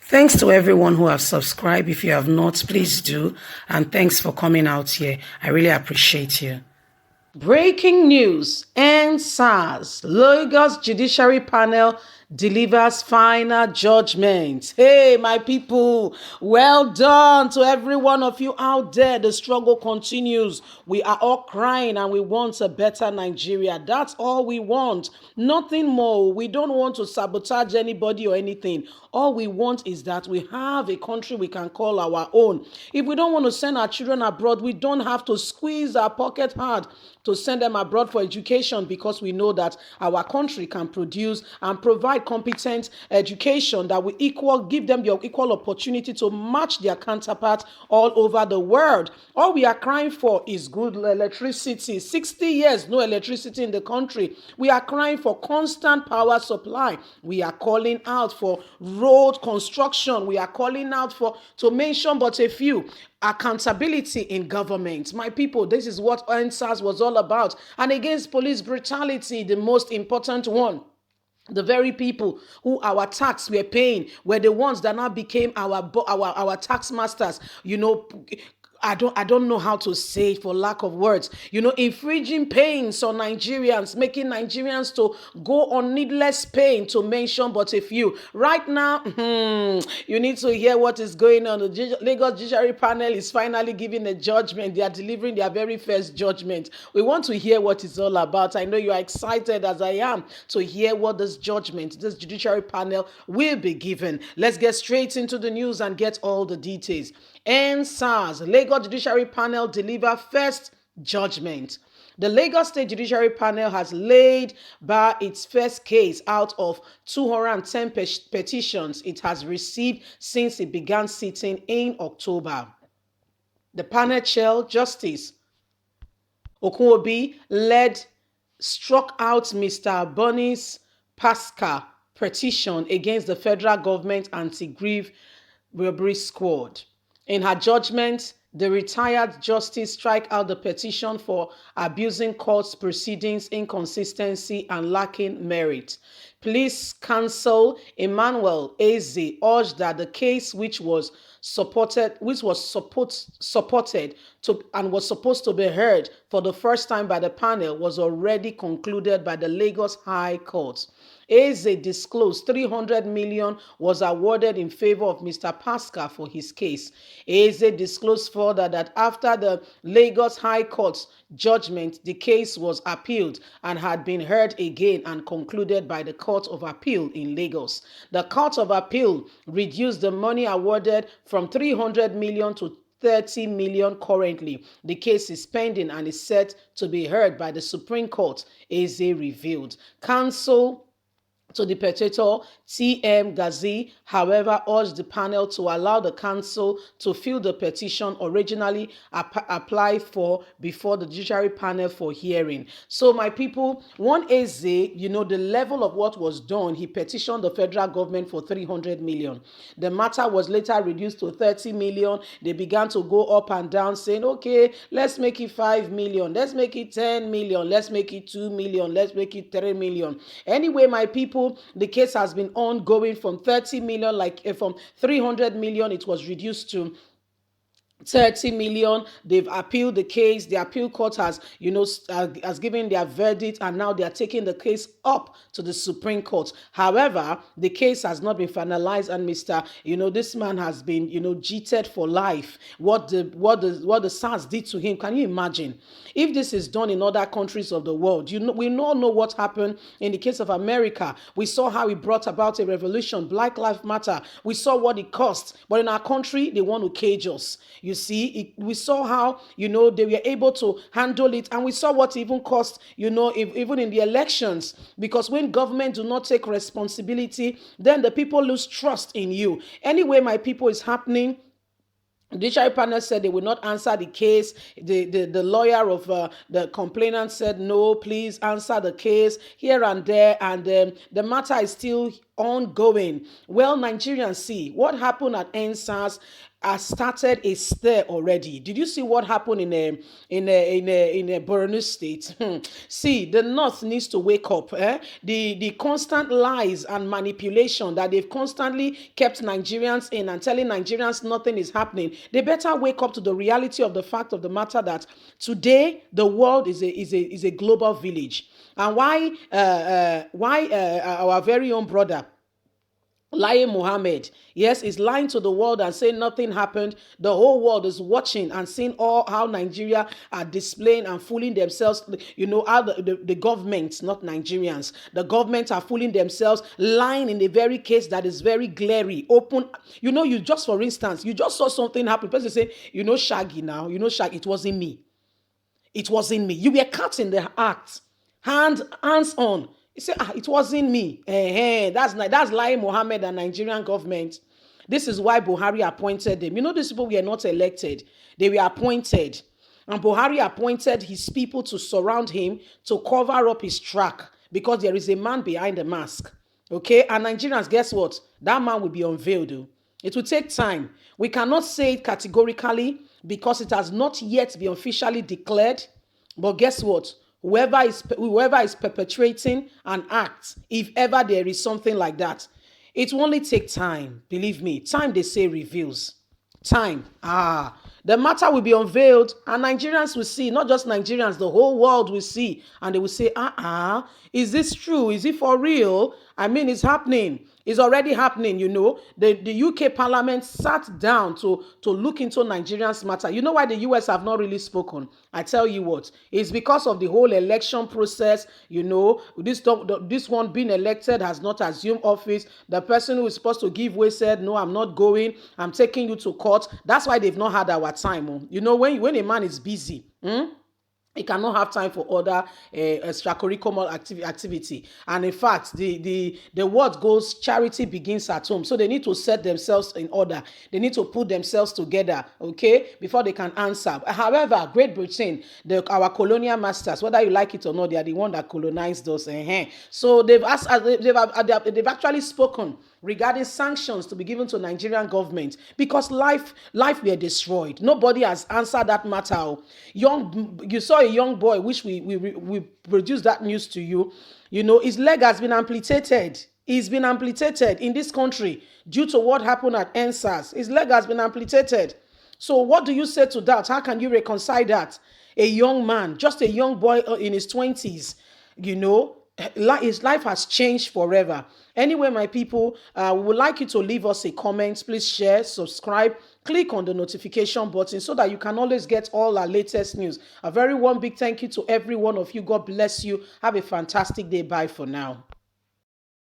Thanks to everyone who have subscribed. If you have not, please do. And thanks for coming out here. I really appreciate you. Breaking news: SARS Lagos Judiciary Panel delivers final judgment. Hey, my people, well done to every one of you out there. The struggle continues. We are all crying and we want a better Nigeria. That's all we want. Nothing more. We don't want to sabotage anybody or anything. All we want is that we have a country we can call our own. If we don't want to send our children abroad, we don't have to squeeze our pocket hard to send them abroad for education, because we know that our country can produce and provide competent education that will give them the equal opportunity to match their counterparts all over the world. All we are crying for is good electricity. 60 years, no electricity in the country. We are crying for constant power supply. We are calling out for road construction. We are calling out for, to mention but a few, accountability in government. My people, this is what SARS was all about. And against police brutality, the most important one. The very people who our tax were paying were the ones that now became our tax masters. I don't know how to say it for lack of words. Infringing pains on Nigerians, making Nigerians to go on needless pain, to mention but a few. Right now, you need to hear what is going on. The Lagos Judiciary Panel is finally giving a judgment. They are delivering their very first judgment. We want to hear what it's all about. I know you are excited as I am to hear what this Judiciary Panel will be given. Let's get straight into the news and get all the details. SARS Lagos Judiciary Panel deliver first judgment. The Lagos State Judiciary Panel has laid bare its first case out of 210 petitions it has received since it began sitting in October. The panel chair, Justice Okunwobi led, struck out Mr. Bonny's Pascal petition against the federal government anti-grief robbery squad. In her judgment, the retired justice struck out the petition for abusing court proceedings, inconsistency, and lacking merit. Police counsel Emmanuel Eze urged that the case, which was supported to and was supposed to be heard for the first time by the panel, was already concluded by the Lagos High Court. Eze disclosed 300 million was awarded in favor of Mr. Pascal for his case. Eze disclosed further that after the Lagos High Court's judgment, the case was appealed and had been heard again and concluded by the Court of Appeal in Lagos. The Court of Appeal reduced the money awarded from 300 million to 30 million currently. The case is pending and is set to be heard by the Supreme Court, Eze revealed. Counsel to the petitioner, T.M. Gazi, however, urged the panel to allow the counsel to fill the petition originally applied for before the judiciary panel for hearing. So, my people, one Eze, the level of what was done, he petitioned the federal government for 300 million. The matter was later reduced to 30 million. They began to go up and down saying, okay, let's make it 5 million, let's make it 10 million, let's make it 2 million, let's make it 3 million. Anyway, my people, the case has been ongoing from 30 million, from 300 million, it was reduced to 30 million. They've appealed the case. The appeal court has given their verdict, and now they are taking the case up to the Supreme Court. However, the case has not been finalized, and this man has been, jilted for life. What the SARS did to him, can you imagine? If this is done in other countries of the world, we all know what happened in the case of America. We saw how it brought about a revolution, Black Lives Matter. We saw what it cost, but in our country, they want to cage us. You see, we saw how, they were able to handle it, and we saw what it even cost, even in the elections, because when government do not take responsibility, then the people lose trust in you. Anyway, my people, is happening. The judiciary panel said they would not answer the case. The lawyer of the complainant said, no, please answer the case here and there. And the matter is still ongoing. Well, Nigerians, see what happened at NSAS has started a stir already. Did you see what happened in a Borno state? See, the North needs to wake up. The constant lies and manipulation that they've constantly kept Nigerians in and telling Nigerians nothing is happening. They better wake up to the reality of the fact of the matter that today the world is a global village. And why our very own brother Lai Mohammed, yes, is lying to the world and saying nothing happened. The whole world is watching and seeing all how Nigeria are displaying and fooling themselves. How the government, not Nigerians, the government are fooling themselves, lying in a very case that is very glary, open. You just, for instance, you just saw something happen. Person say, Shaggy now, Shaggy, it wasn't me. It wasn't me. You were caught in the act, hands on. He said, it wasn't me. That's Lai Mohammed and Nigerian government. This is why Buhari appointed them. These people were not elected. They were appointed. And Buhari appointed his people to surround him, to cover up his track, because there is a man behind the mask. Okay? And Nigerians, guess what? That man will be unveiled. Though. It will take time. We cannot say it categorically because it has not yet been officially declared. But guess what? Whoever is perpetrating an act, if ever there is something like that, it will only take time. Believe me, time, they say, reveals. Time. The matter will be unveiled and Nigerians will see, not just Nigerians, the whole world will see, and they will say, is this true? Is it for real? I mean, it's happening. It's already happening, The UK Parliament sat down to look into Nigerians' matter. You know why the US have not really spoken? I tell you what, it's because of the whole election process. This one being elected has not assumed office. The person who is supposed to give way said, no, I'm not going. I'm taking you to court. That's why they've not had our time. When a man is busy, he cannot have time for other extracurricular activity. And in fact, the word goes, charity begins at home. So they need to set themselves in order. They need to put themselves together, okay, before they can answer. However, Great Britain, our colonial masters, whether you like it or not, they are the one that colonized us. So they've actually spoken regarding sanctions to be given to Nigerian government because life were destroyed. Nobody has answered that matter. You saw a young boy, which we produced that news to you. His leg has been amputated. He's been amputated in this country due to what happened at NSAS. His leg has been amputated. So what do you say to that? How can you reconcile that? A young man, just a young boy in his 20s, his life has changed forever. Anyway, my people, we would like you to leave us a comment. Please share, subscribe, click on the notification button so that you can always get all our latest news. A very warm big thank you to every one of you. God bless you. Have a fantastic day. Bye for now.